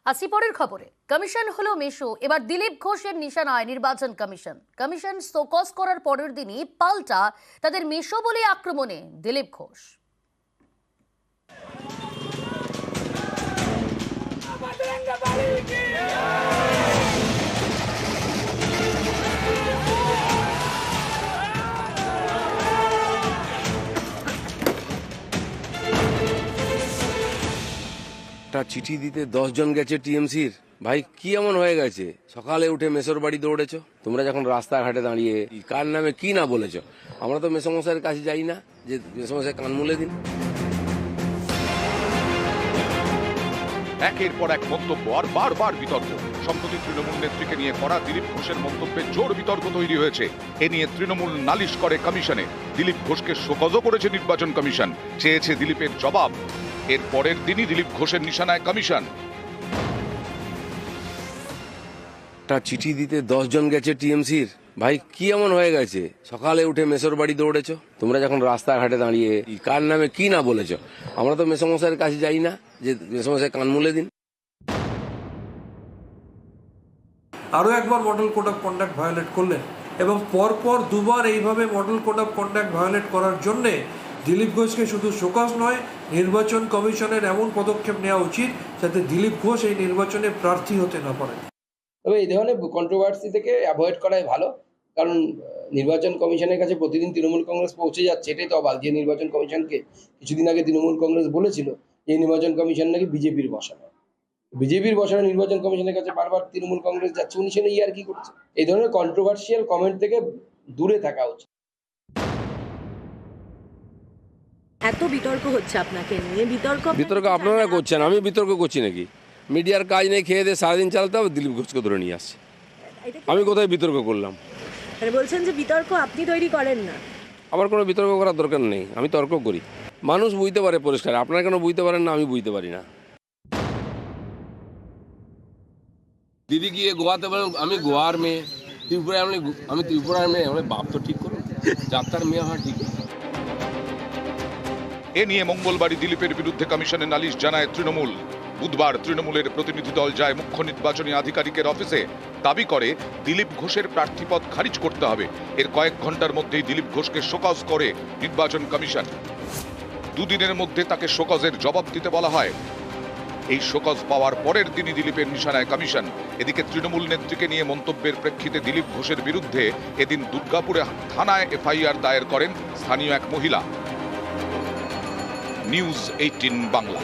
আসি পরের খবরে। কমিশন হলো মেশো, এবার দিলীপ ঘোষের নিশানায় নির্বাচন কমিশন। কমিশন শোকজ করার পরের দিনই পাল্টা তাদের মেশো বলে আক্রমণে দিলীপ ঘোষ। একটা চিঠি দিতে 10 জন গেছে টিএমসির। ভাই কি এমন হয়ে গেছে? সকালে উঠে মেসোর বাড়ি দৌড়েছ তোমরা, যখন রাস্তাঘাটে দাঁড়িয়ে কার নামে কি না বলেছ। আমরা তো মেসোমশাইয়ের কাছে যাই না যে মেসোমশাই কান মুলে দিন। একের পর এক মন্তব্য আর বারবার বিতর্ক। সম্প্রতি তৃণমূল নেত্রীকে নিয়ে করা দিলীপ ঘোষের মন্তব্যে জোর বিতর্ক তৈরি হয়েছে। এ নিয়ে তৃণমূল নালিশ করে কমিশনে। দিলীপ ঘোষকে শোকজও করেছে নির্বাচন কমিশন, চেয়েছে দিলীপের জবাব। এর পরের দিনই দিলীপ ঘোষের নিশানায় কমিশন। একটা চিঠি দিতে 10 জন গেছে টিএমসির। ভাই কি এমন হয়ে গেছে? সকালে উঠে মেসোর বাড়ি দৌড়েছ তোমরা, যখন রাস্তাঘাটে দাঁড়িয়ে কার নামে কি না বলেছ। আমরা তো মেসোমশাইয়ের কাছে যাই না যে মেসোমশাই কান মুলে দিন। আরও একবার model code of conduct violate করলেন এবং পরপর দুবার এইভাবে model code of conduct violate করার জন্যে দিলীপ ঘোষকে শুধু শোকজ নয়, নির্বাচন কমিশনের এমন পদক্ষেপ নেওয়া উচিত যাতে দিলীপ ঘোষ এই নির্বাচনে প্রার্থী হতে না পারে। তবে এই ধরনের কন্ট্রোভার্সি থেকে অ্যাভয়েড করাই ভালো, কারণ নির্বাচন কমিশনের কাছে প্রতিদিন তৃণমূল কংগ্রেস পৌঁছে যাচ্ছে। এটাই তো অবাক যে নির্বাচন কমিশনকে কিছুদিন আগে তৃণমূল কংগ্রেস বলেছিল যে নির্বাচন কমিশন নাকি বিজেপির বসানো। বিজেপির বসানো নির্বাচন কমিশনের কাছে বারবার তৃণমূল কংগ্রেস যাচ্ছে, উনি সেটা আর কি করছে। এই ধরনের কন্ট্রোভার্সিয়াল কমেন্ট থেকে দূরে থাকা উচিত। এত বিতর্ক হচ্ছে আপনাকে নিয়ে, বিতর্ক আপনারা করছেন, আমি বিতর্ক করছি নাকি? মিডিয়ার কাজ নেই, খেয়ে দিয়ে সারাদিন চালাতে হবে, দিলীপ ঘোষকে ধরে নিয়ে আসছে। আমি কোথায় বিতর্ক করলাম? বলছেন যে বিতর্ক আপনি তৈরি করেন না। আমার কোনো বিতর্ক করার দরকার নেই, আমি তর্ক করি। মানুষ বুঝতে পারে পরিষ্কার, আপনারা কেন বুঝতে পারেন না? আমি বুঝতে পারি না। দিদি গিয়ে গোয়াতে বলেন আমি গোয়ার মেয়ে, ত্রিপুরায় আমি ত্রিপুরার মেয়ে। আমার বাপ তো ঠিক করুন, যাত্রার মেয়ে হয় ঠিক। এ নিয়ে মঙ্গলবারই দিলীপের বিরুদ্ধে কমিশনে নালিশ জানায় তৃণমূল। বুধবার তৃণমূলের প্রতিনিধি দল যায় মুখ্য নির্বাচনী আধিকারিকের অফিসে। দাবি করে দিলীপ ঘোষের প্রার্থীপদ খারিজ করতে হবে। এর কয়েক ঘন্টার মধ্যেই দিলীপ ঘোষকে শোকজ করে নির্বাচন কমিশন। দুদিনের মধ্যে তাকে শোকজের জবাব দিতে বলা হয়। এই শোকজ পাওয়ার পরের দিনই দিলীপের নিশানায় কমিশন। এদিকে তৃণমূল নেত্রীকে নিয়ে মন্তব্যের প্রেক্ষিতে দিলীপ ঘোষের বিরুদ্ধে এদিন দুর্গাপুরে থানায় এফআইআর দায়ের করেন স্থানীয় এক মহিলা। নিউজ 18 বাংলা।